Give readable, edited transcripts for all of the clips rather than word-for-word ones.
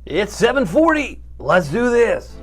It's 7:40. Let's do this.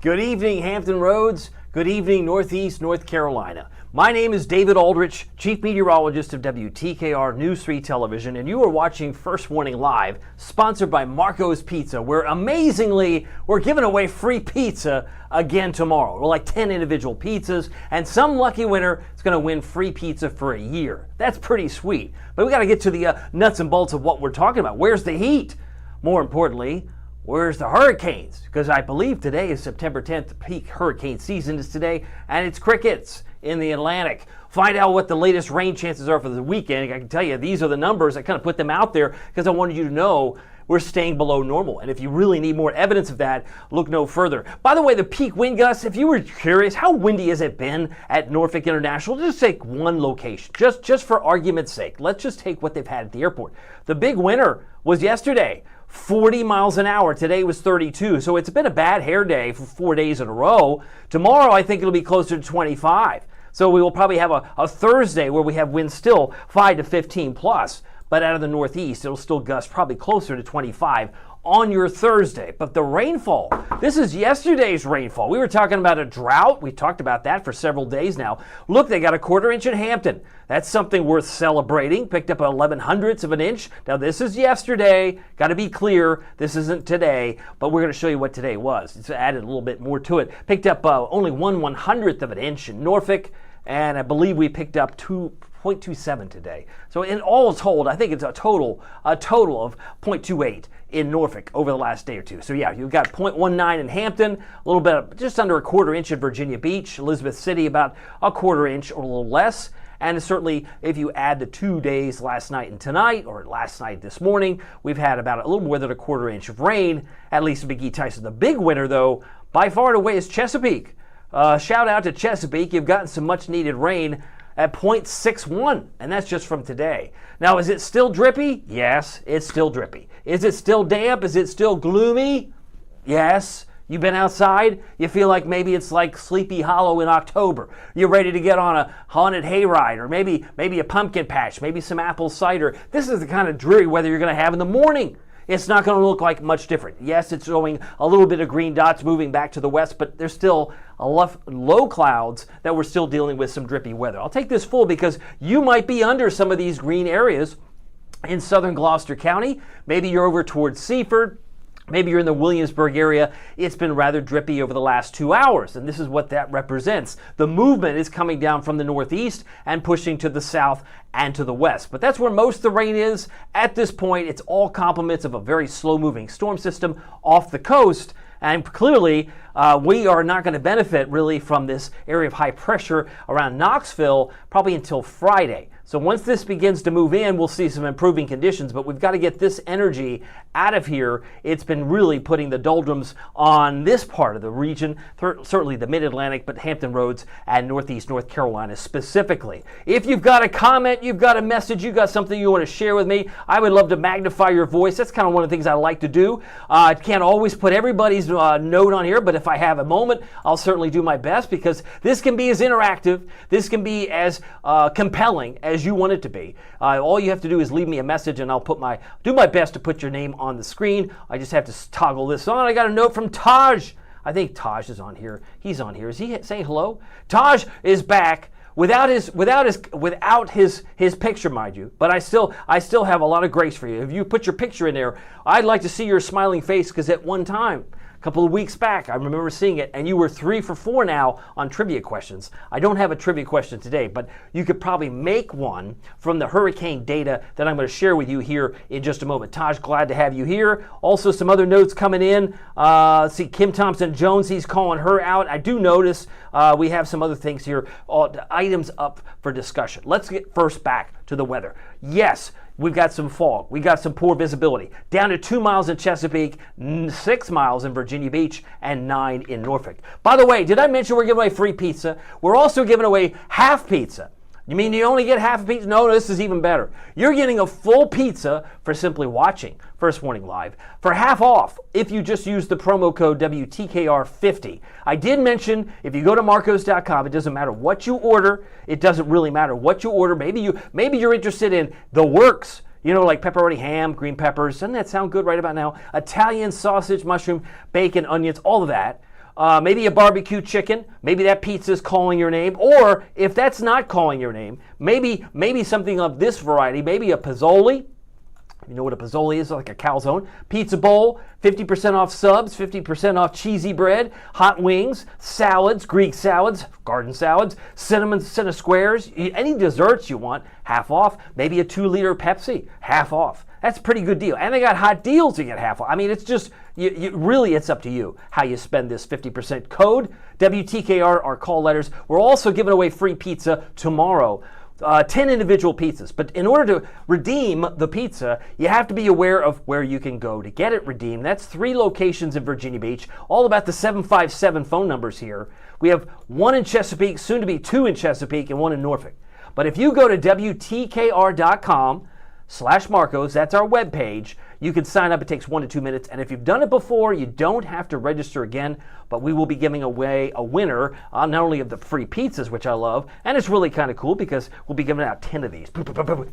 Good evening, Hampton Roads. Good evening, Northeast North Carolina. My name is David Aldrich, Chief Meteorologist of WTKR News 3 Television, and you are watching First Warning Live, sponsored by Marco's Pizza, where amazingly, we're giving away free pizza again tomorrow. We're like 10 individual pizzas, and some lucky winner is going to win free pizza for a year. That's pretty sweet. But we got to get to the nuts and bolts of what we're talking about. Where's the heat? More importantly, where's the hurricanes? Because I believe today is September 10th. The peak hurricane season is today, and it's crickets in the Atlantic. Find out what the latest rain chances are for the weekend. I can tell you these are the numbers. I kind of put them out there because I wanted you to know we're staying below normal. And if you really need more evidence of that, look no further. By the way, the peak wind gusts, if you were curious, how windy has it been at Norfolk International? Just take one location, just for argument's sake. Let's just take what they've had at the airport. The big winner was yesterday. 40 miles an hour. Today was 32. So it's been a bad hair day for 4 days in a row. Tomorrow, I think it'll be closer to 25. So we will probably have a Thursday where we have winds still 5 to 15 plus. But out of the northeast, it'll still gust probably closer to 25 on your Thursday. But the rainfall, this is yesterday's rainfall. We were talking about a drought. We talked about that for several days now. Look, they got a 1/4 inch in Hampton. That's something worth celebrating. Picked up 11/100ths of an inch. Now this is yesterday. Got to be clear, this isn't today, but we're going to show you what today was. It's added a little bit more to it. Picked up only 1/100th of an inch in Norfolk, and I believe we picked up 2.27 today. So in all told, I think it's a total of 0.28 in Norfolk over the last day or two. So yeah, you've got 0.19 in Hampton, a little bit, just under a 1/4 inch in Virginia Beach, Elizabeth City about a 1/4 inch or a little less. And certainly if you add the 2 days last night and tonight, or last night this morning, we've had about a little more than a 1/4 inch of rain, at least in McGee Tyson. The big winner though, by far and away, is Chesapeake. Shout out to Chesapeake. You've gotten some much needed rain at 0.61, and that's just from today. Now, is it still drippy? Yes, it's still drippy. Is it still damp? Is it still gloomy? Yes. You've been outside? You feel like maybe it's like Sleepy Hollow in October. You're ready to get on a haunted hayride, or maybe a pumpkin patch, maybe some apple cider. This is the kind of dreary weather you're going to have in the morning. It's not going to look like much different. Yes, it's showing a little bit of green dots moving back to the west, but there's still low clouds that we're still dealing with some drippy weather. I'll take this full because you might be under some of these green areas in southern Gloucester County. Maybe you're over towards Seaford. Maybe you're in the Williamsburg area. It's been rather drippy over the last 2 hours, and this is what that represents. The movement is coming down from the northeast and pushing to the south and to the west. But that's where most of the rain is. At this point, it's all compliments of a very slow-moving storm system off the coast. And clearly, we are not going to benefit really from this area of high pressure around Knoxville probably until Friday. So once this begins to move in, we'll see some improving conditions, but we've got to get this energy out of here. It's been really putting the doldrums on this part of the region, certainly the Mid-Atlantic, but Hampton Roads and Northeast North Carolina specifically. If you've got a comment, you've got a message, you've got something you want to share with me, I would love to magnify your voice. That's kind of one of the things I like to do. I can't always put everybody's note on here, but if I have a moment, I'll certainly do my best because this can be as interactive, this can be as compelling as you want it to be. All you have to do is leave me a message and I'll do my best to put your name on the screen. I just have to toggle this on. I got a note from Taj. I think Taj is on here. He's on here. Is he saying hello? Taj is back without his picture, mind you. But I still have a lot of grace for you. If you put your picture in there, I'd like to see your smiling face because at one time, couple of weeks back, I remember seeing it, and you were 3 for 4 now on trivia questions. I don't have a trivia question today, but you could probably make one from the hurricane data that I'm going to share with you here in just a moment. Taj, glad to have you here. Also, some other notes coming in. See, Kim Thompson-Jones, he's calling her out. I do notice we have some other things here, items up for discussion. Let's get first back to the weather. Yes, we've got some fog. We got some poor visibility. Down to 2 miles in Chesapeake, 6 miles in Virginia Beach, and 9 in Norfolk. By the way, did I mention we're giving away free pizza? We're also giving away half pizza. You mean you only get half a pizza? No, this is even better. You're getting a full pizza for simply watching First Warning Live for half off if you just use the promo code WTKR50. I did mention if you go to marcos.com, it doesn't matter what you order. It doesn't really matter what you order. Maybe you're interested in the works. You know, like pepperoni, ham, green peppers. Doesn't that sound good right about now? Italian sausage, mushroom, bacon, onions, all of that. Maybe a barbecue chicken. Maybe that pizza is calling your name. Or if that's not calling your name, maybe something of this variety. Maybe a Pozzoli. You know what a Pozzoli is, like a calzone. Pizza bowl, 50% off subs, 50% off cheesy bread, hot wings, salads, Greek salads, garden salads, cinnamon squares, any desserts you want, half off. Maybe a 2-liter Pepsi, half off. That's a pretty good deal. And they got hot deals to get half off. I mean, it's just, really, it's up to you how you spend this 50% code. WTKR, our call letters. We're also giving away free pizza tomorrow. 10 individual pizzas. But in order to redeem the pizza, you have to be aware of where you can go to get it redeemed. That's 3 locations in Virginia Beach, all about the 757 phone numbers here. We have 1 in Chesapeake, soon to be 2 in Chesapeake, and 1 in Norfolk. But if you go to WTKR.com/Marcos, that's our webpage, you can sign up. It takes 1 to 2 minutes. And if you've done it before, you don't have to register again. But we will be giving away a winner, not only of the free pizzas, which I love, and it's really kind of cool because we'll be giving out 10 of these.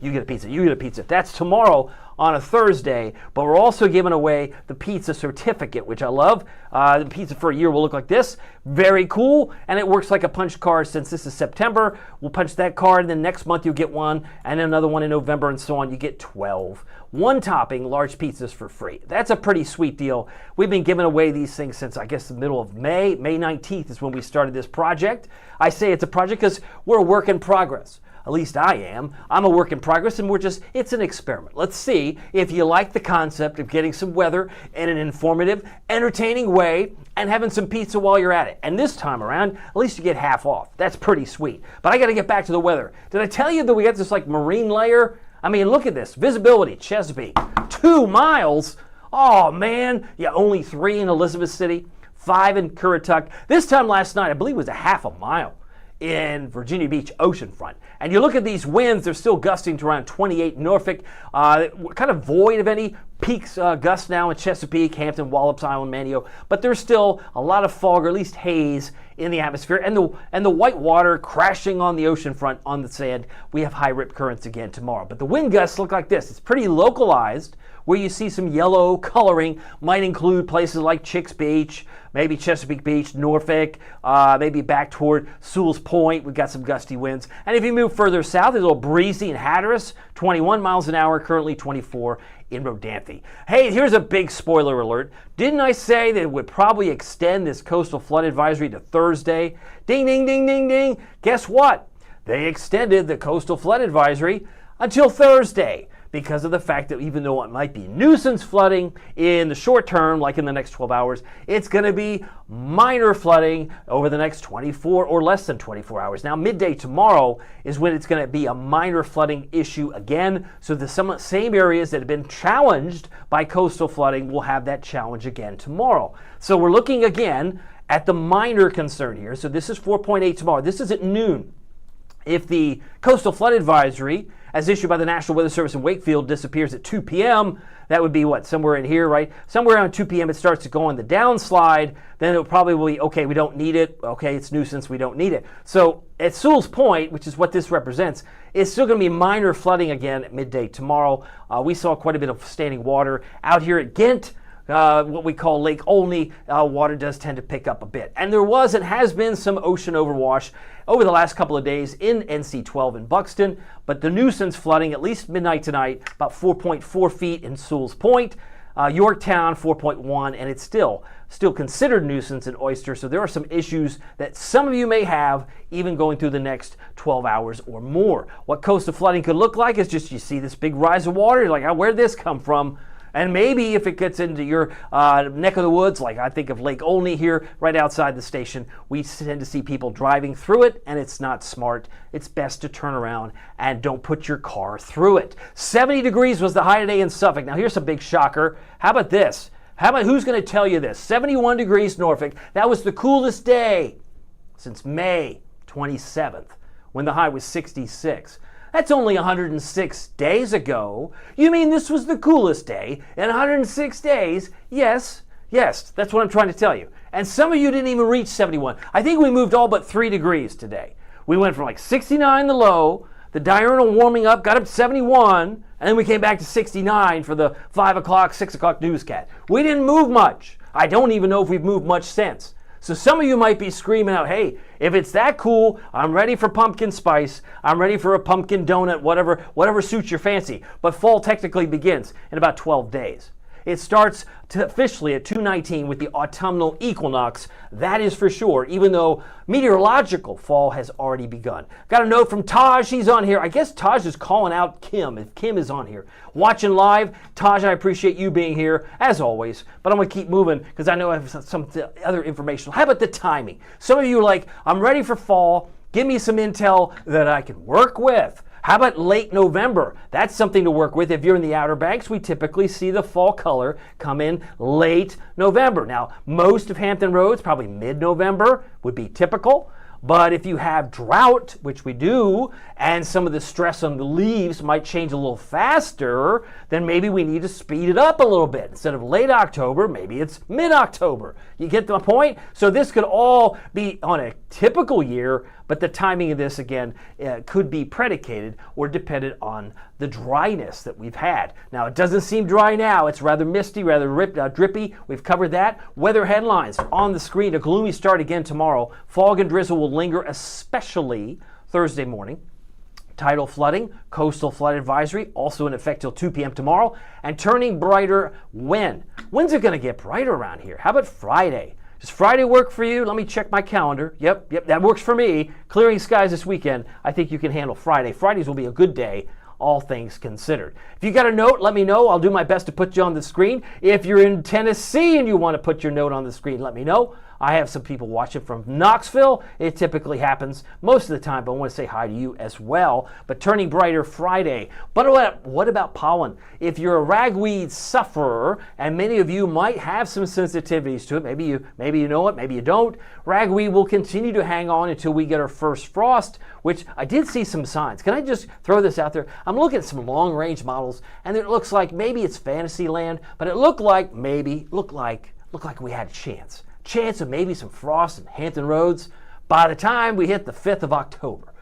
You get a pizza, you get a pizza. That's tomorrow on a Thursday. But we're also giving away the pizza certificate, which I love. The pizza for a year will look like this. Very cool. And it works like a punch card. Since this is September, we'll punch that card, and then next month you'll get one, and then another one in November, and so on. You get 12. 1 topping, large pizzas for free. That's a pretty sweet deal. We've been giving away these things since, I guess, the middle of May. May 19th is when we started this project. I say it's a project because we're a work in progress. At least I am. I'm a work in progress, and it's an experiment. Let's see if you like the concept of getting some weather in an informative, entertaining way and having some pizza while you're at it. And this time around, at least you get half off. That's pretty sweet. But I got to get back to the weather. Did I tell you that we got this like marine layer? I mean, look at this. Visibility, Chesapeake, 2 miles. Oh, man. Yeah, only 3 in Elizabeth City, 5 in Currituck. This time last night, I believe it was a half a mile in Virginia Beach oceanfront. And you look at these winds, they're still gusting to around 28 in Norfolk. We're kind of void of any peaks gusts now in Chesapeake, Hampton, Wallops Island, Manteo, but there's still a lot of fog, or at least haze, in the atmosphere, and the white water crashing on the oceanfront on the sand. We have high rip currents again tomorrow. But the wind gusts look like this. It's pretty localized, where you see some yellow coloring. Might include places like Chicks Beach, maybe Chesapeake Beach, Norfolk, maybe back toward Sewell's Point. We've got some gusty winds. And if you move further south, it's a little breezy in Hatteras, 21 miles an hour, currently 24 in Rodanthe. Hey, here's a big spoiler alert. Didn't I say that it would probably extend this coastal flood advisory to Thursday? Ding, ding, ding, ding, ding. Guess what? They extended the coastal flood advisory until Thursday, because of the fact that even though it might be nuisance flooding in the short term, like in the next 12 hours, it's going to be minor flooding over the next 24 or less than 24 hours. Now, midday tomorrow is when it's going to be a minor flooding issue again. So the same areas that have been challenged by coastal flooding will have that challenge again tomorrow. So we're looking again at the minor concern here. So this is 4.8 tomorrow. This is at noon. If the coastal flood advisory, as issued by the National Weather Service in Wakefield, disappears at 2 p.m., that would be what, somewhere in here, right? Somewhere around 2 p.m. it starts to go on the downslide, then it probably will be, okay, we don't need it, okay, it's nuisance, we don't need it. So at Sewell's Point, which is what this represents, it's still going to be minor flooding again at midday tomorrow. We saw quite a bit of standing water out here at Ghent. What we call Lake Olney, water does tend to pick up a bit. And there was and has been some ocean overwash over the last couple of days in NC-12 in Buxton, but the nuisance flooding, at least midnight tonight, about 4.4 feet in Sewell's Point, Yorktown 4.1, and it's still considered nuisance in Oyster, so there are some issues that some of you may have even going through the next 12 hours or more. What coastal flooding could look like is just you see this big rise of water, you're like, oh, where'd this come from? And maybe if it gets into your neck of the woods, like I think of Lake Olney here, right outside the station, we tend to see people driving through it, and it's not smart. It's best to turn around and don't put your car through it. 70 degrees was the high today in Suffolk. Now here's a big shocker. How about this? Who's going to tell you this? 71 degrees Norfolk. That was the coolest day since May 27th. when the high was 66. That's only 106 days ago. You mean this was the coolest day in 106 days? Yes, that's what I'm trying to tell you. And some of you didn't even reach 71. I think we moved all but 3 degrees today. We went from like 69 the low, the diurnal warming up, got up to 71, and then we came back to 69 for the 5 o'clock, 6 o'clock newscast. We didn't move much. I don't even know if we've moved much since. So some of you might be screaming out, hey, if it's that cool, I'm ready for pumpkin spice, I'm ready for a pumpkin donut, whatever suits your fancy. But fall technically begins in about 12 days. It starts officially at 2:19 with the autumnal equinox, that is for sure, even though meteorological fall has already begun. Got a note from Taj, he's on here. I guess Taj is calling out Kim, if Kim is on here. Watching live, Taj, I appreciate you being here, as always, but I'm going to keep moving because I know I have some other information. How about the timing? Some of you are like, I'm ready for fall, give me some intel that I can work with. How about late November? That's something to work with. If you're in the Outer Banks, we typically see the fall color come in late November. Now, most of Hampton Roads, probably mid-November, would be typical. But if you have drought, which we do, and some of the stress on the leaves might change a little faster, then maybe we need to speed it up a little bit. Instead of late October, maybe it's mid-October. You get the point? So this could all be on a typical year, but the timing of this, again, could be predicated or dependent on the dryness that we've had. Now, it doesn't seem dry now. It's rather misty, rather drippy. We've covered that. Weather headlines on the screen. A gloomy start again tomorrow. Fog and drizzle will linger, especially Thursday morning. Tidal flooding, coastal flood advisory, also in effect till 2 p.m. tomorrow. And turning brighter when? When's it going to get brighter around here? How about Friday? Does Friday work for you? Let me check my calendar. Yep, that works for me. Clearing skies this weekend. I think you can handle Friday. Fridays will be a good day, all things considered. If you got a note, let me know. I'll do my best to put you on the screen. If you're in Tennessee and you want to put your note on the screen, let me know. I have some people watching from Knoxville. It typically happens most of the time, but I want to say hi to you as well. But turning brighter Friday. But what about pollen? If you're a ragweed sufferer, and many of you might have some sensitivities to it, maybe you know it, maybe you don't, ragweed will continue to hang on until we get our first frost, which I did see some signs. Can I just throw this out there? I'm looking at some long-range models, and it looks like maybe it's fantasy land, but it looked like we had a chance of maybe some frost in Hampton Roads by the time we hit the 5th of October.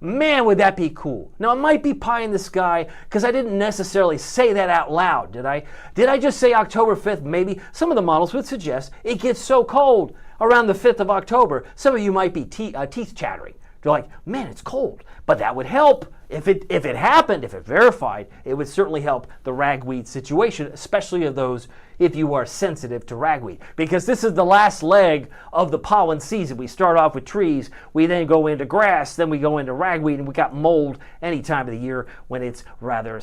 Man, would that be cool. Now, it might be pie in the sky because I didn't necessarily say that out loud, did I? Did I just say October 5th? Maybe some of the models would suggest it gets so cold around the 5th of October. Some of you might be teeth chattering. They're like, man, it's cold. But that would help. If it happened, if it verified, it would certainly help the ragweed situation, especially of those if you are sensitive to ragweed. Because this is the last leg of the pollen season. We start off with trees, we then go into grass, then we go into ragweed, and we got mold any time of the year when it's rather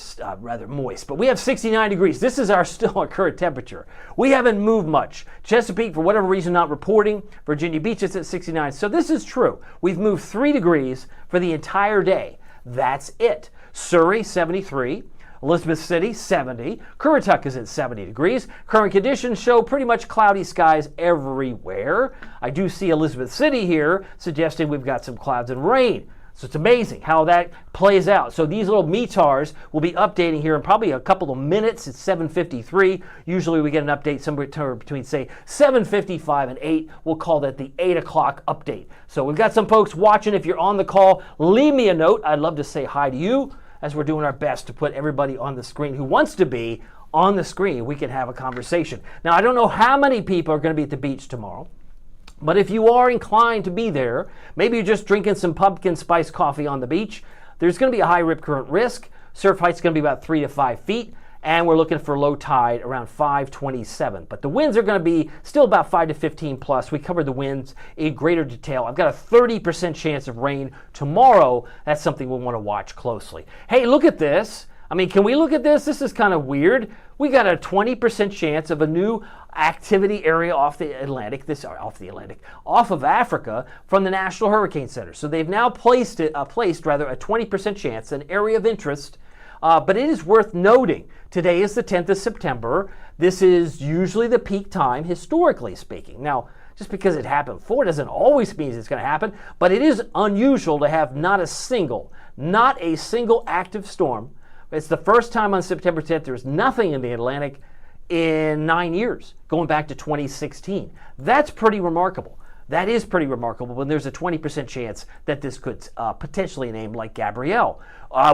moist. But we have 69 degrees. This is still our current temperature. We haven't moved much. Chesapeake, for whatever reason, not reporting. Virginia Beach is at 69. So this is true. We've moved 3 degrees for the entire day. That's it. Surrey, 73. Elizabeth City, 70. Currituck is at 70 degrees. Current conditions show pretty much cloudy skies everywhere. I do see Elizabeth City here suggesting we've got some clouds and rain. So it's amazing how that plays out. So these little METARs will be updating here in probably a couple of minutes. It's 7:53. Usually we get an update somewhere between, say, 7:55 and 8. We'll call that the 8 o'clock update. So we've got some folks watching. If you're on the call, leave me a note. I'd love to say hi to you as we're doing our best to put everybody on the screen who wants to be on the screen. We can have a conversation. Now, I don't know how many people are going to be at the beach tomorrow. But if you are inclined to be there, maybe you're just drinking some pumpkin spice coffee on the beach, there's going to be a high rip current risk. Surf height's going to be about 3 to 5 feet, and we're looking for low tide around 5:27. But the winds are going to be still about 5 to 15 plus. We covered the winds in greater detail. I've got a 30% chance of rain tomorrow. That's something we'll want to watch closely. Hey, look at this. I mean, can we look at this? This is kind of weird. We got a 20% chance of a new activity area off of Africa from the National Hurricane Center. So they've now placed a 20% chance, an area of interest. But it is worth noting, today is the 10th of September. This is usually the peak time, historically speaking. Now, Just because it happened before doesn't always mean it's going to happen, but it is unusual to have not a single active storm. It's the first time on September 10th there's nothing in the Atlantic in 9 years, going back to 2016. That's pretty remarkable. That is pretty remarkable when there's a 20% chance that this could potentially name like Gabrielle.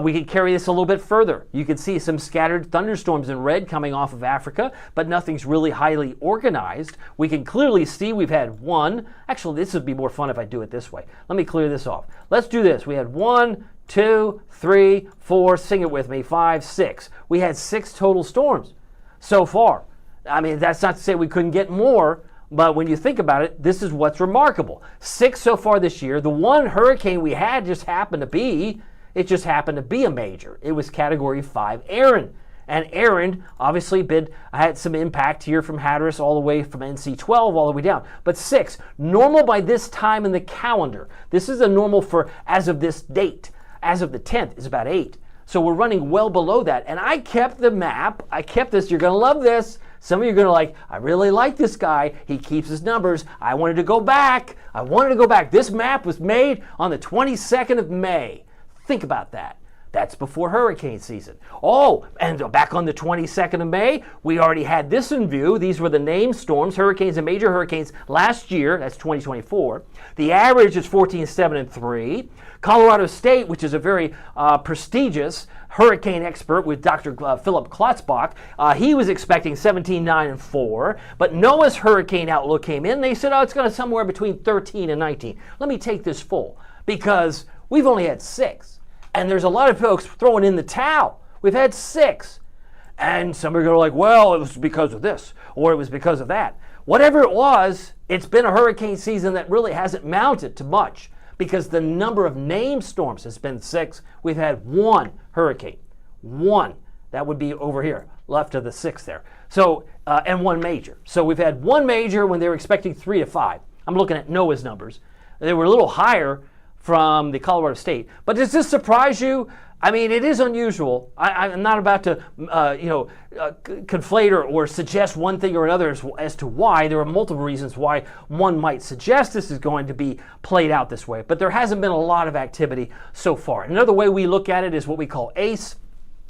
We could carry this a little bit further. You can see some scattered thunderstorms in red coming off of Africa, but nothing's really highly organized. We can clearly see we've had one. Actually, this would be more fun if I do it this way. Let me clear this off. Let's do this. We had 1, 2, 3, 4, sing it with me, 5, 6. We had 6 total storms so far. I mean, that's not to say we couldn't get more, but when you think about it, this is what's remarkable. 6 so far this year. The one hurricane we had just happened to be a major. It was Category 5 Aaron. And Aaron obviously had some impact here from Hatteras all the way from NC 12 all the way down. But 6, normal by this time in the calendar. This is a normal for as of this date. As of the 10th is about 8. So we're running well below that. And I kept the map. I kept this. You're going to love this. Some of you are going to like, I really like this guy. He keeps his numbers. I wanted to go back. This map was made on the 22nd of May. Think about that. That's before hurricane season. Oh, and back on the 22nd of May, we already had this in view. These were the named storms, hurricanes and major hurricanes last year. That's 2024. The average is 14, 7, and 3. Colorado State, which is a very prestigious hurricane expert with Dr. Philip Klotzbach, he was expecting 17, 9, and 4. But NOAA's hurricane outlook came in. They said, it's going to somewhere between 13 and 19. Let me take this full because we've only had 6. And there's a lot of folks throwing in the towel. We've had 6. And some are going to like, well, it was because of this, or it was because of that. Whatever it was, it's been a hurricane season that really hasn't mounted to much because the number of named storms has been 6. We've had 1 hurricane. 1. That would be over here, left of the 6 there. So, and 1 major. So we've had 1 major when they were expecting 3 to 5. I'm looking at NOAA's numbers. They were a little higher from the Colorado State. But does this surprise you? I mean, it is unusual. I'm not about to, conflate or suggest one thing or another as to why. There are multiple reasons why one might suggest this is going to be played out this way. But there hasn't been a lot of activity so far. Another way we look at it is what we call ACE,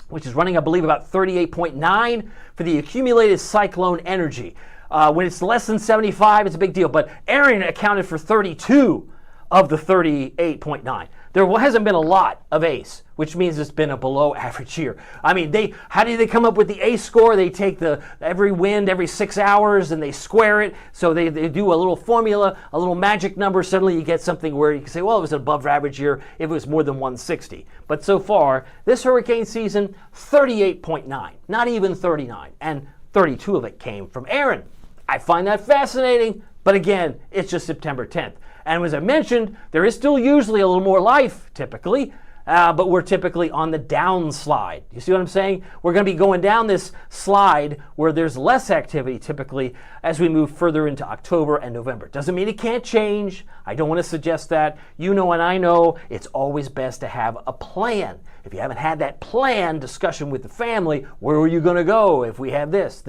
which is running, I believe, about 38.9 for the accumulated cyclone energy. When it's less than 75, it's a big deal. But Aaron accounted for 32 of the 38.9. There hasn't been a lot of ACE, which means it's been a below average year. I mean, how do they come up with the ACE score? They take every wind every 6 hours and they square it. So they do a little formula, a little magic number. Suddenly you get something where you can say, well, it was an above average year if it was more than 160. But so far, this hurricane season, 38.9, not even 39. And 32 of it came from Aaron. I find that fascinating. But again, it's just September 10th. And as I mentioned, there is still usually a little more life, typically, but we're typically on the downslide. You see what I'm saying? We're going to be going down this slide where there's less activity, typically, as we move further into October and November. Doesn't mean it can't change. I don't want to suggest that. You know and I know it's always best to have a plan. If you haven't had that plan discussion with the family, where are you going to go if we have this?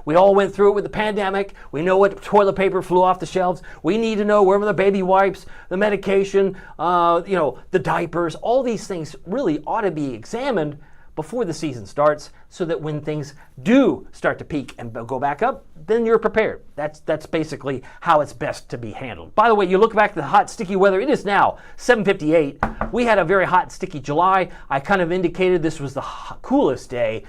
We all went through it with the pandemic. We know what toilet paper flew off the shelves. We need to know where are the baby wipes, the medication, the diapers. All these things really ought to be examined before the season starts so that when things do start to peak and go back up, then you're prepared. That's basically how it's best to be handled. By the way, you look back at the hot, sticky weather. It is now 7:58. We had a very hot, sticky July. I kind of indicated this was the coolest day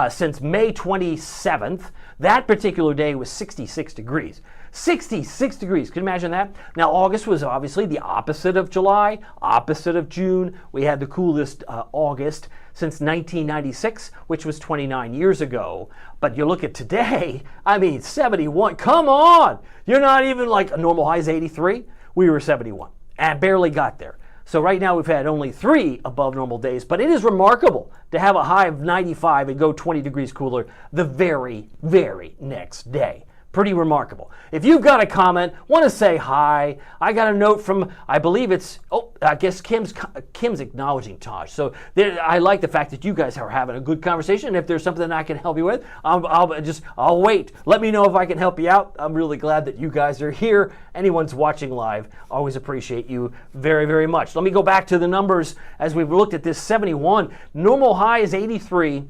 since May 27th. That particular day was 66 degrees. 66 degrees. Can you imagine that? Now, August was obviously the opposite of July, opposite of June. We had the coolest August since 1996, which was 29 years ago. But you look at today, 71. Come on! You're not even like a normal high is 83. We were 71 and barely got there. So right now we've had only 3 above normal days, but it is remarkable to have a high of 95 and go 20 degrees cooler the very, very next day. Pretty remarkable. If you've got a comment, want to say hi, I got a note from, I believe it's, I guess Kim's acknowledging Taj. So I like the fact that you guys are having a good conversation. If there's something I can help you with, I'll wait. Let me know if I can help you out. I'm really glad that you guys are here. Anyone's watching live, always appreciate you very, very much. Let me go back to the numbers as we've looked at this 71. Normal high is 83.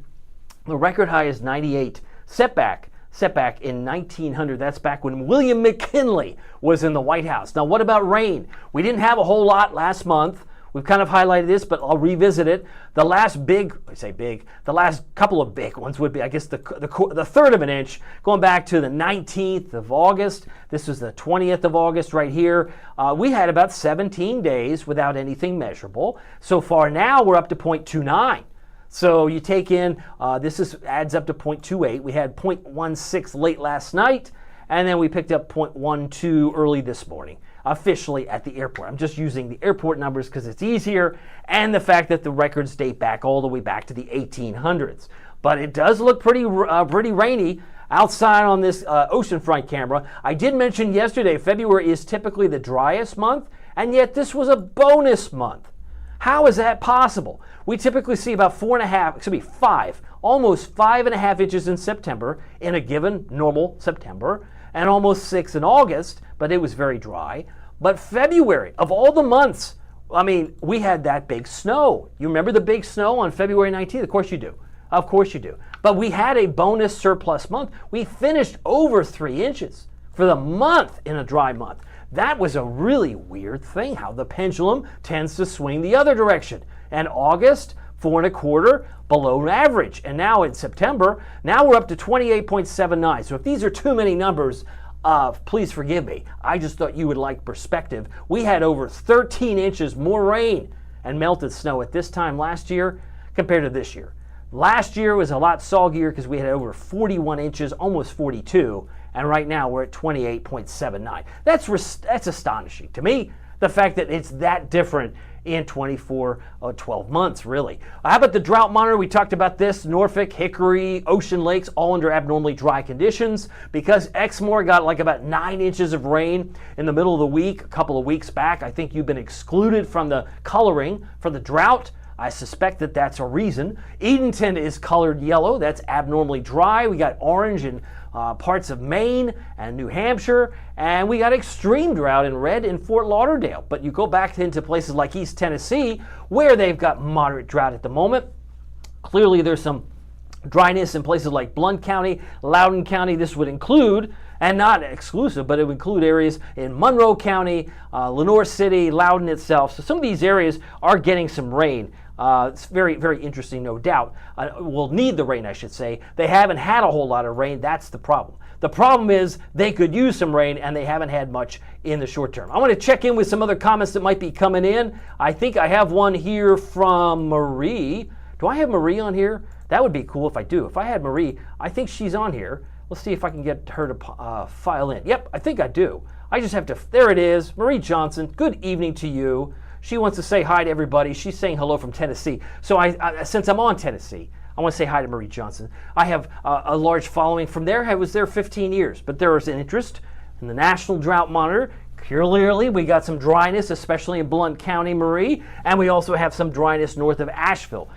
The record high is 98. Setback in 1900. That's back when William McKinley was in the White House. Now, what about rain? We didn't have a whole lot last month. We've kind of highlighted this, but I'll revisit it. The last the last couple of big ones would be, I guess, the third of an inch, going back to the 19th of August. This was the 20th of August right here. We had about 17 days without anything measurable. So far now, we're up to 0.29. So you take in, adds up to 0.28. We had 0.16 late last night, and then we picked up 0.12 early this morning, officially at the airport. I'm just using the airport numbers because it's easier, and the fact that the records date back all the way back to the 1800s. But it does look pretty rainy outside on this oceanfront camera. I did mention yesterday, February is typically the driest month, and yet this was a bonus month. How is that possible? We typically see about almost 5.5 inches in September in a given normal September, and almost 6 in August, but it was very dry. But February, of all the months, I mean, we had that big snow. You remember the big snow on February 19th? Of course you do. Of course you do. But we had a bonus surplus month. We finished over 3 inches for the month in a dry month. That was a really weird thing, how the pendulum tends to swing the other direction. And August, 4.25 below average. And now in September, now we're up to 28.79. So if these are too many numbers, please forgive me. I just thought you would like perspective. We had over 13 inches more rain and melted snow at this time last year compared to this year. Last year was a lot soggier because we had over 41 inches, almost 42. And right now we're at 28.79. That's astonishing to me, the fact that it's that different in 24 or 12 months, really. How about the drought monitor? We talked about this. Norfolk, Hickory, Ocean Lakes, all under abnormally dry conditions because Exmoor got like about 9 inches of rain in the middle of the week, a couple of weeks back. I think you've been excluded from the coloring for the drought. I suspect that that's a reason. Edenton is colored yellow. That's abnormally dry. We got orange in parts of Maine and New Hampshire, and we got extreme drought in red in Fort Lauderdale. But you go back into places like East Tennessee, where they've got moderate drought at the moment. Clearly there's some dryness in places like Blount County, Loudoun County. This would include, and not exclusive, but it would include areas in Monroe County, Lenoir City, Loudoun itself. So some of these areas are getting some rain. It's very, very interesting, no doubt. Will need the rain, I should say. They haven't had a whole lot of rain. That's the problem. The problem is they could use some rain, and they haven't had much in the short term. I want to check in with some other comments that might be coming in. I think I have one here from Marie. Do I have Marie on here? That would be cool if I do. If I had Marie, I think she's on here. Let's see if I can get her to file in. Yep, I think I do. I just have to, there it is. Marie Johnson, good evening to you. She wants to say hi to everybody. She's saying hello from Tennessee. So since I'm on Tennessee, I want to say hi to Marie Johnson. I have a large following from there. I was there 15 years, but there was an interest in the National Drought Monitor. Clearly, we got some dryness, especially in Blount County, Marie, and we also have some dryness north of Asheville.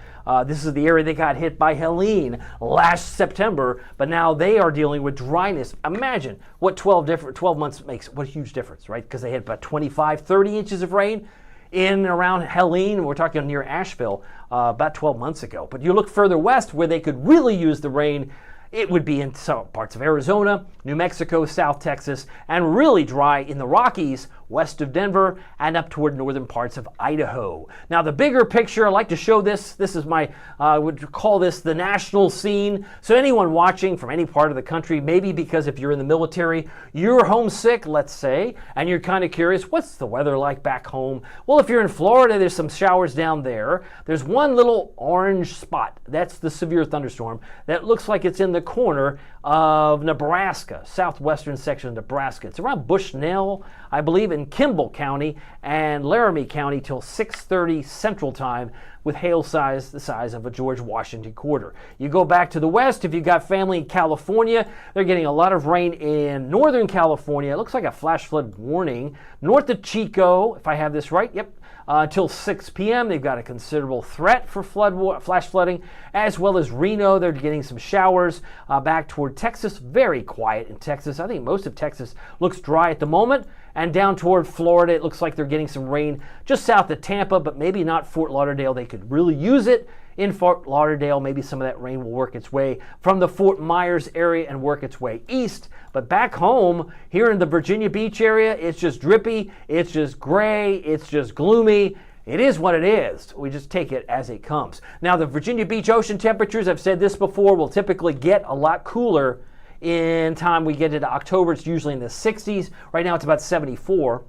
This is the area that got hit by Helene last September, but now they are dealing with dryness. Imagine what 12 months makes, what a huge difference, right? Because they had about 25, 30 inches of rain in and around Helene. We're talking near Asheville about 12 months ago. But you look further west where they could really use the rain, it would be in some parts of Arizona, New Mexico, South Texas, and really dry in the Rockies, west of Denver, and up toward northern parts of Idaho. Now, the bigger picture, I like to show this. This is my, I would call this the national scene. So anyone watching from any part of the country, maybe because if you're in the military, you're homesick, let's say, and you're kind of curious, what's the weather like back home? Well, if you're in Florida, there's some showers down there. There's one little orange spot. That's the severe thunderstorm. That looks like it's in the corner of Nebraska, southwestern section of Nebraska. It's around Bushnell, I believe, and in Kimball County and Laramie County till 6:30 Central Time, with hail size the size of a George Washington quarter. You go back to the west, if you've got family in California, they're getting a lot of rain in Northern California. It looks like a flash flood warning. North of Chico, if I have this right, yep, until 6 p.m. They've got a considerable threat for flash flooding, as well as Reno. They're getting some showers back toward Texas. Very quiet in Texas. I think most of Texas looks dry at the moment. And down toward Florida, it looks like they're getting some rain just south of Tampa, but maybe not Fort Lauderdale. They could really use it in Fort Lauderdale. Maybe some of that rain will work its way from the Fort Myers area and work its way east. But back home, here in the Virginia Beach area, it's just drippy, it's just gray, it's just gloomy. It is what it is. We just take it as it comes. Now, the Virginia Beach ocean temperatures, I've said this before, will typically get a lot cooler in time we get into October. It's usually in the 60s. Right now it's about 74.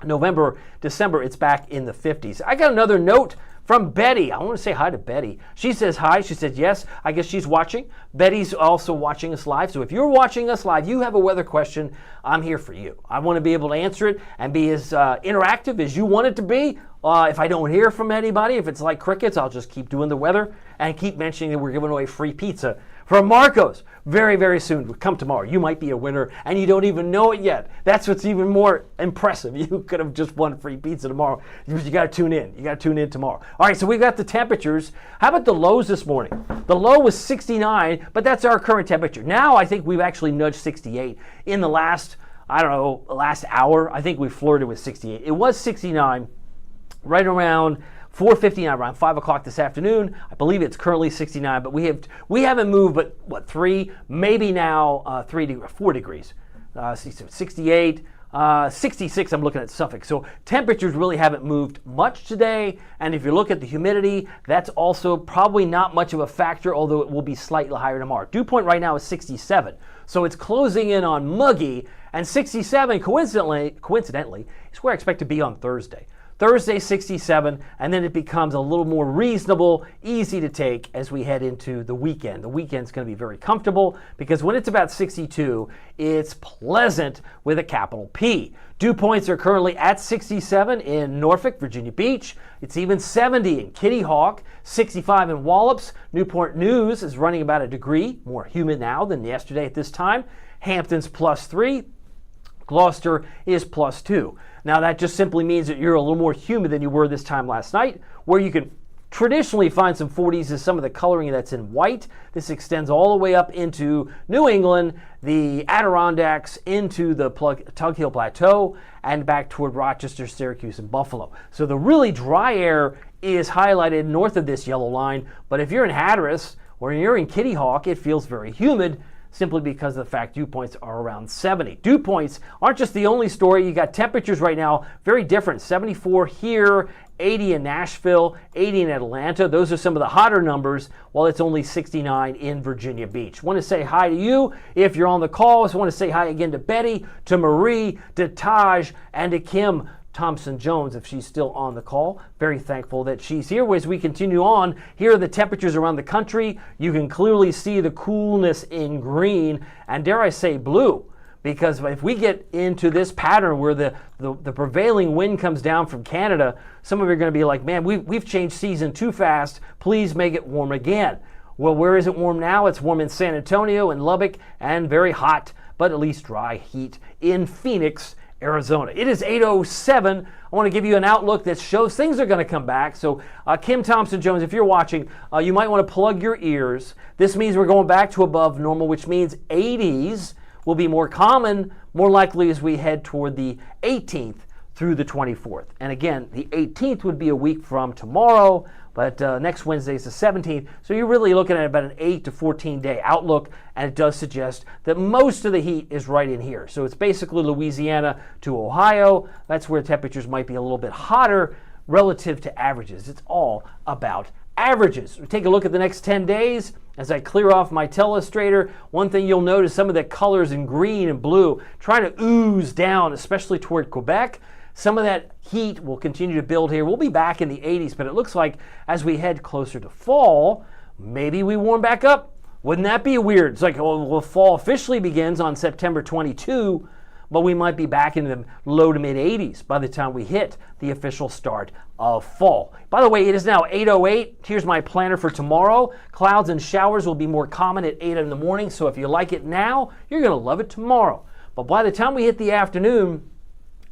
November, December, it's back in the 50s. I got another note from Betty. I want to say hi to Betty. She says hi. She said yes. I guess she's watching. Betty's also watching us live. So if you're watching us live, you have a weather question, I'm here for you. I want to be able to answer it and be as interactive as you want it to be. If I don't hear from anybody, if it's like crickets, I'll just keep doing the weather and keep mentioning that we're giving away free pizza from Marco's very, very soon. Come tomorrow. You might be a winner and you don't even know it yet. That's what's even more impressive. You could have just won free pizza tomorrow. You got to tune in. You got to tune in tomorrow. All right, so we got the temperatures. How about the lows this morning? The low was 69, but that's our current temperature. Now I think we've actually nudged 68 in the last hour. I think we flirted with 68. It was 69 right around 4:59, around 5 o'clock this afternoon. I believe it's currently 69, but we haven't moved but what, 3, maybe now 4 degrees. 68, 66, I'm looking at Suffolk. So temperatures really haven't moved much today. And if you look at the humidity, that's also probably not much of a factor, although it will be slightly higher tomorrow. Dew point right now is 67. So it's closing in on muggy, and 67, coincidentally, is where I expect to be on Thursday. Thursday, 67, and then it becomes a little more reasonable, easy to take as we head into the weekend. The weekend's going to be very comfortable because when it's about 62, it's pleasant with a capital P. Dew points are currently at 67 in Norfolk, Virginia Beach. It's even 70 in Kitty Hawk, 65 in Wallops. Newport News is running about a degree more humid now than yesterday at this time. Hampton's +3. Gloucester is +2. Now that just simply means that you're a little more humid than you were this time last night. Where you can traditionally find some 40s is some of the coloring that's in white. This extends all the way up into New England, the Adirondacks, into the Tug Hill Plateau, and back toward Rochester, Syracuse, and Buffalo. So the really dry air is highlighted north of this yellow line, but if you're in Hatteras or you're in Kitty Hawk, it feels very humid, simply because of the fact dew points are around 70. Dew points aren't just the only story. You got temperatures right now, very different. 74 here, 80 in Nashville, 80 in Atlanta. Those are some of the hotter numbers, while it's only 69 in Virginia Beach. Want to say hi to you if you're on the call. I want to say hi again to Betty, to Marie, to Taj, and to Kim Thompson-Jones, if she's still on the call. Very thankful that she's here. As we continue on, here are the temperatures around the country. You can clearly see the coolness in green, and dare I say blue, because if we get into this pattern where the prevailing wind comes down from Canada, some of you are going to be like, man, we've changed season too fast. Please make it warm again. Well, where is it warm now? It's warm in San Antonio and Lubbock, and very hot, but at least dry heat in Phoenix, Arizona. It is 8:07. I want to give you an outlook that shows things are going to come back. So Kim Thompson-Jones, if you're watching, you might want to plug your ears. This means we're going back to above normal, which means 80s will be more common, more likely as we head toward the 18th through the 24th. And again, the 18th would be a week from tomorrow, but next Wednesday is the 17th. So you're really looking at about an 8 to 14 day outlook, and it does suggest that most of the heat is right in here. So it's basically Louisiana to Ohio. That's where temperatures might be a little bit hotter relative to averages. It's all about averages. We take a look at the next 10 days. As I clear off my telestrator, one thing you'll notice, some of the colors in green and blue trying to ooze down, especially toward Quebec. Some of that heat will continue to build here. We'll be back in the 80s, but it looks like as we head closer to fall, maybe we warm back up. Wouldn't that be weird? It's like, well, fall officially begins on September 22, but we might be back in the low to mid 80s by the time we hit the official start of fall. By the way, it is now 8:08. Here's my planner for tomorrow. Clouds and showers will be more common at 8 in the morning, so if you like it now, you're going to love it tomorrow. But by the time we hit the afternoon,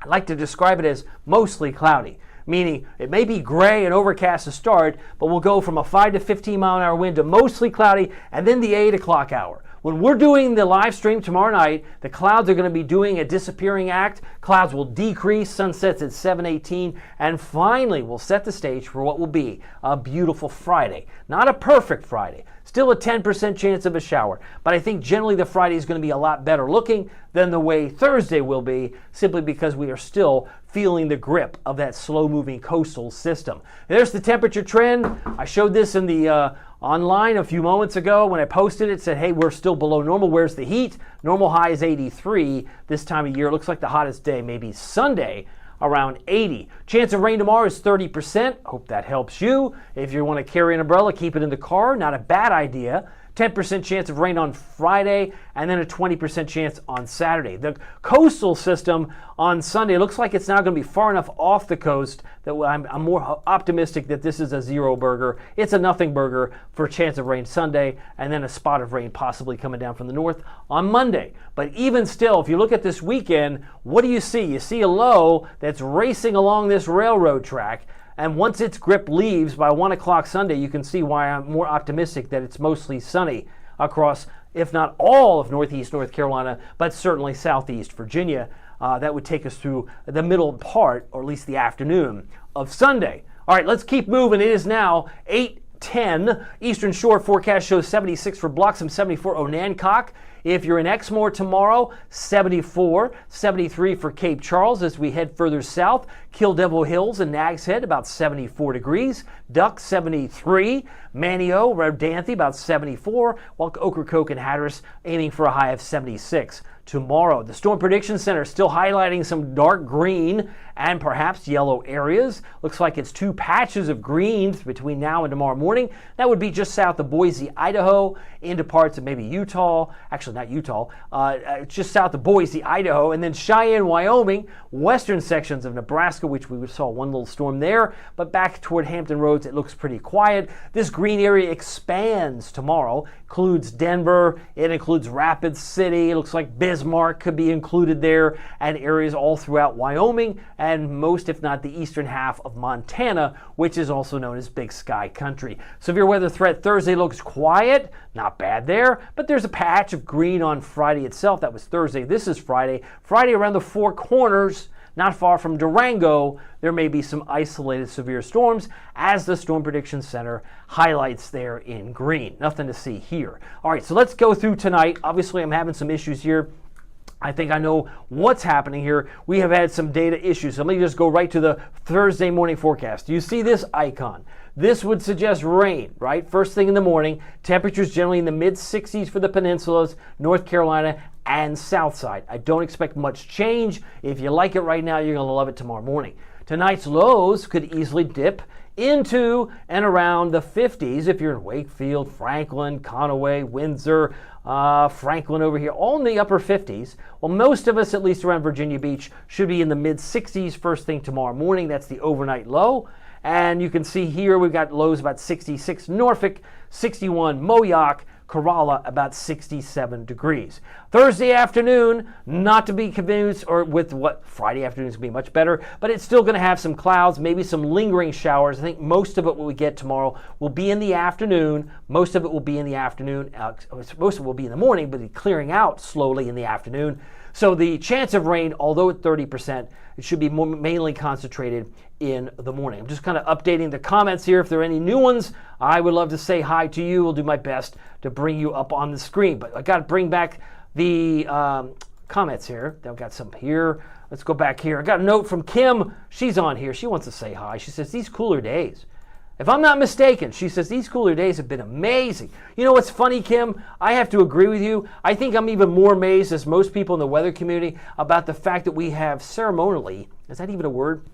I like to describe it as mostly cloudy, meaning it may be gray and overcast to start, but we'll go from a 5 to 15 mile an hour wind to mostly cloudy, and then the 8 o'clock hour. When we're doing the live stream tomorrow night, the clouds are going to be doing a disappearing act. Clouds will decrease, sunsets at 7:18, and finally we'll set the stage for what will be a beautiful Friday. Not a perfect Friday, still a 10% chance of a shower, but I think generally the Friday is going to be a lot better looking than the way Thursday will be, simply because we are still feeling the grip of that slow-moving coastal system. There's the temperature trend. I showed this in the online a few moments ago when I posted it. Said, hey, we're still below normal. Where's the heat? Normal high is 83 this time of year. It looks like the hottest day maybe Sunday, around 80. Chance of rain tomorrow is 30%. Hope that helps you. If you want to carry an umbrella, keep it in the car. Not a bad idea. 10% chance of rain on Friday, and then a 20% chance on Saturday. The coastal system on Sunday looks like it's now going to be far enough off the coast that I'm more optimistic that this is a zero burger. It's a nothing burger for a chance of rain Sunday, and then a spot of rain possibly coming down from the north on Monday. But even still, if you look at this weekend, what do you see? You see a low that's racing along this railroad track. And once its grip leaves by 1 o'clock Sunday, you can see why I'm more optimistic that it's mostly sunny across, if not all of northeast North Carolina, but certainly southeast Virginia. That would take us through the middle part, or at least the afternoon of Sunday. All right, let's keep moving. It is now 8:10. Eastern Shore forecast shows 76 for Bloxham, 74 Onancock. If you're in Exmoor tomorrow, 74, 73 for Cape Charles as we head further south. Kill Devil Hills and Nags Head, about 74 degrees. Duck, 73. Manio, Rodanthe, about 74. While Ocracoke and Hatteras aiming for a high of 76 tomorrow. The Storm Prediction Center still highlighting some dark green and perhaps yellow areas. Looks like it's 2 patches of green between now and tomorrow morning. That would be just south of Boise, Idaho, into parts of maybe Utah. Actually, not Utah. Just south of Boise, Idaho, and then Cheyenne, Wyoming, western sections of Nebraska, which we saw one little storm there. But back toward Hampton Roads, it looks pretty quiet. This green area expands tomorrow. Includes Denver. It includes Rapid City. It looks like Bismarck could be included there, and areas all throughout Wyoming and most, if not the eastern half of Montana, which is also known as Big Sky Country. Severe weather threat Thursday looks quiet. Not bad there, but there's a patch of green on Friday itself. That was Thursday. This is Friday. Friday around the Four Corners, not far from Durango, there may be some isolated severe storms, as the Storm Prediction Center highlights there in green. Nothing to see here. All right, so let's go through tonight. Obviously, I'm having some issues here. I think I know what's happening here. We have had some data issues. So let me just go right to the Thursday morning forecast. Do you see this icon? This would suggest rain, right? First thing in the morning. Temperatures generally in the mid-60s for the peninsulas, North Carolina, and South Side. I don't expect much change. If you like it right now, you're going to love it tomorrow morning. Tonight's lows could easily dip into and around the 50s if you're in Wakefield, Franklin, Conway, Windsor, Franklin over here, all in the upper 50s. Well, most of us, at least around Virginia Beach, should be in the mid-60s first thing tomorrow morning. That's the overnight low. And you can see here we've got lows about 66 Norfolk, 61 Moyock, Corolla about 67 degrees. Thursday afternoon, not to be confused or with what Friday afternoon is going to be much better, but it's still going to have some clouds, maybe some lingering showers. I think most of it what we get tomorrow will be in the afternoon. Most of it will be in the afternoon. Most of it will be in the morning, but it's clearing out slowly in the afternoon. So the chance of rain, although at 30%, it should be mainly concentrated in the morning. I'm just kind of updating the comments here. If there are any new ones, I would love to say hi to you. I'll do my best to bring you up on the screen. But I got to bring back the comments here. I've got some here. Let's go back here. I got a note from Kim. She's on here. She wants to say hi. She says, these cooler days. If I'm not mistaken, she says, these cooler days have been amazing. You know what's funny, Kim? I have to agree with you. I think I'm even more amazed, as most people in the weather community, about the fact that we have ceremonially, is that even a word?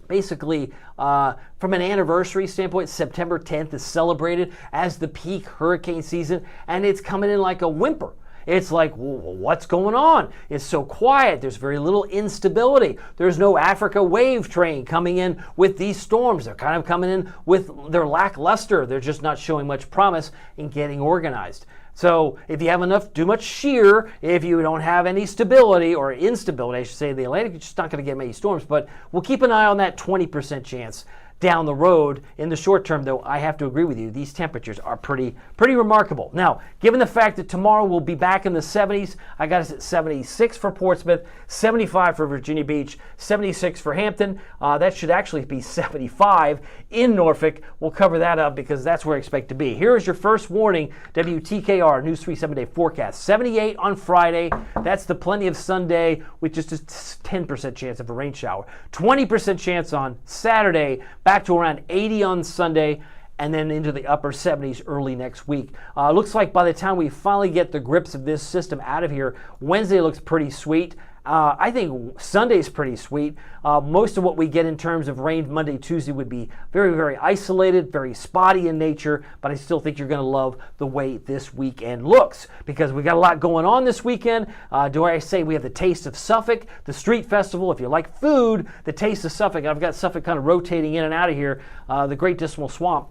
Basically, from an anniversary standpoint, September 10th is celebrated as the peak hurricane season, and it's coming in like a whimper. It's like, well, what's going on? It's so quiet. There's very little instability. There's no Africa wave train coming in with these storms. They're kind of coming in with their lackluster. They're just not showing much promise in getting organized. So if you have too much shear, if you don't have any stability or instability, I should say, in the Atlantic, you're just not going to get many storms. But we'll keep an eye on that 20% chance down the road. In the short term, though, I have to agree with you. These temperatures are pretty remarkable. Now, given the fact that tomorrow we'll be back in the 70s, I got us at 76 for Portsmouth, 75 for Virginia Beach, 76 for Hampton. That should actually be 75 in Norfolk. We'll cover that up because that's where I expect to be. Here is your first warning, WTKR News 3 7-day forecast. 78 on Friday. That's the plenty of Sunday with just a 10% chance of a rain shower. 20% chance on Saturday. Back to around 80 on Sunday, and then into the upper 70s early next week. Looks like by the time we finally get the grips of this system out of here, Wednesday looks pretty sweet. I think Sunday's pretty sweet. Most of what we get in terms of rain Monday, Tuesday would be very isolated, very spotty in nature, but I still think you're going to love the way this weekend looks because we got a lot going on this weekend. Do I say we have the Taste of Suffolk, the street festival. If you like food, the Taste of Suffolk. I've got Suffolk kind of rotating in and out of here. The Great Dismal Swamp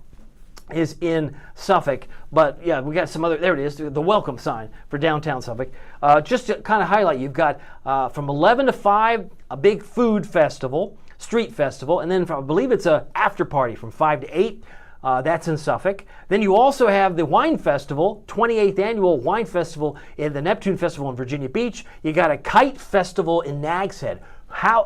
is in Suffolk, but yeah, we got some other, there it is, the welcome sign for downtown Suffolk. Just to kind of highlight, you've got from 11 to 5, a big food festival, street festival, and then I believe it's a after party from 5 to 8. That's in Suffolk. Then you also have the Wine Festival, 28th Annual Wine Festival in the Neptune Festival in Virginia Beach. You got a Kite Festival in Nags Head.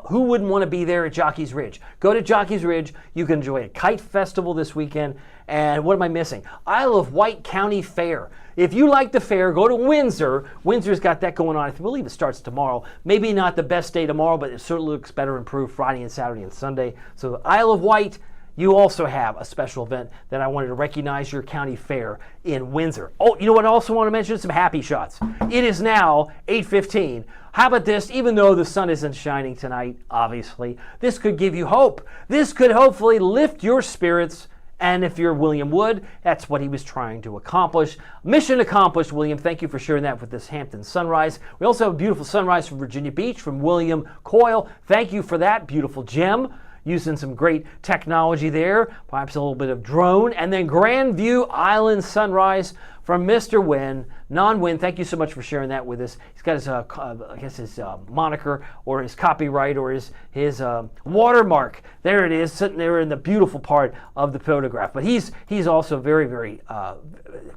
Who wouldn't want to be there at Jockey's Ridge? Go to Jockey's Ridge. You can enjoy a kite festival this weekend. And what am I missing? Isle of Wight County Fair. If you like the fair, go to Windsor. Windsor's got that going on. I believe it starts tomorrow. Maybe not the best day tomorrow, but it certainly looks better improved Friday and Saturday and Sunday. So the Isle of Wight, you also have a special event that I wanted to recognize, your county fair in Windsor. Oh, you know what I also want to mention? Some happy shots. It is now 8:15. How about this? Even though the sun isn't shining tonight, obviously, this could give you hope. This could hopefully lift your spirits. And if you're William Wood, that's what he was trying to accomplish. Mission accomplished, William. Thank you for sharing that with this Hampton sunrise. We also have a beautiful sunrise from Virginia Beach from William Coyle. Thank you for that beautiful gem. Using some great technology there, perhaps a little bit of drone. And then Grandview Island sunrise from Mr. Wynn. Non-Wynn, thank you so much for sharing that with us. He's got his, I guess his moniker or his copyright or his watermark. There it is, sitting there in the beautiful part of the photograph. But he's also very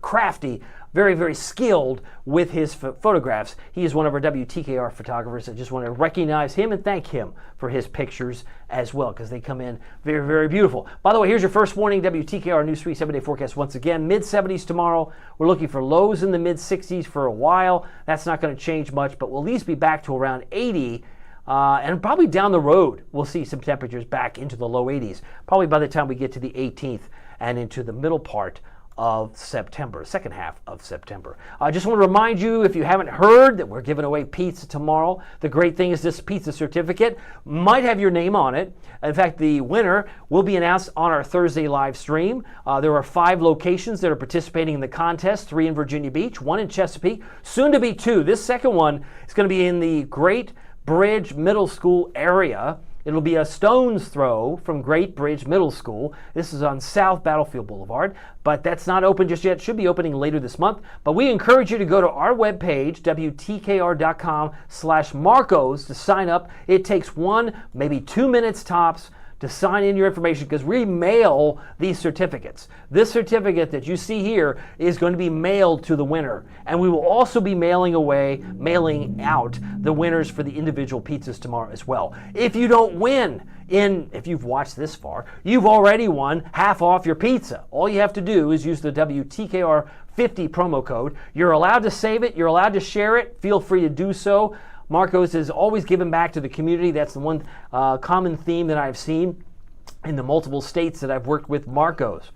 crafty, very skilled with his photographs. He is one of our WTKR photographers. I just want to recognize him and thank him for his pictures as well, because they come in very beautiful. By the way, here's your first warning, WTKR News 3 7-day forecast. Once again, mid-70s tomorrow. We're looking for lows in the mid-60s for a while. That's not going to change much, but we'll at least be back to around 80. And probably down the road, we'll see some temperatures back into the low 80s, probably by the time we get to the 18th and into the middle part of September, second half of September. I just want to remind you, if you haven't heard, that we're giving away pizza tomorrow. The great thing is this pizza certificate might have your name on it. In fact, the winner will be announced on our Thursday live stream. There are 5 locations that are participating in the contest, 3 in Virginia Beach, 1 in Chesapeake, soon to be 2. This second one is going to be in the Great Bridge Middle School area. It'll be a stone's throw from Great Bridge Middle School. This is on South Battlefield Boulevard, but that's not open just yet. It should be opening later this month. But we encourage you to go to our webpage, WTKR.com/Marcos, to sign up. It takes 1, maybe 2 minutes tops to sign in your information, because we mail these certificates. This certificate that you see here is going to be mailed to the winner. And we will also be mailing out the winners for the individual pizzas tomorrow as well. If you don't win, if you've watched this far, you've already won half off your pizza. All you have to do is use the WTKR 50 promo code. You're allowed to save it. You're allowed to share it. Feel free to do so. Marcos is always giving back to the community. That's the one common theme that I've seen in the multiple states that I've worked with Marcos.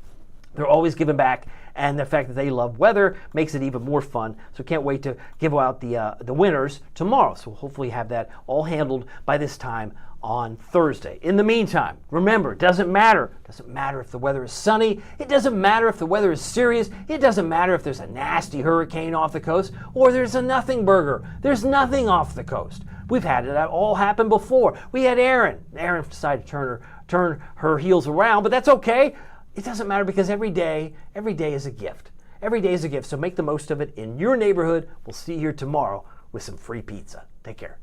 They're always giving back, and the fact that they love weather makes it even more fun. So can't wait to give out the winners tomorrow. So hopefully have that all handled by this time on Thursday. In the meantime, remember, it doesn't matter. It doesn't matter if the weather is sunny. It doesn't matter if the weather is serious. It doesn't matter if there's a nasty hurricane off the coast or there's a nothing burger. There's nothing off the coast. We've had it all happen before. We had Erin. Erin decided to turn her heels around, but that's okay. It doesn't matter because every day is a gift. Every day is a gift, so make the most of it in your neighborhood. We'll see you here tomorrow with some free pizza. Take care.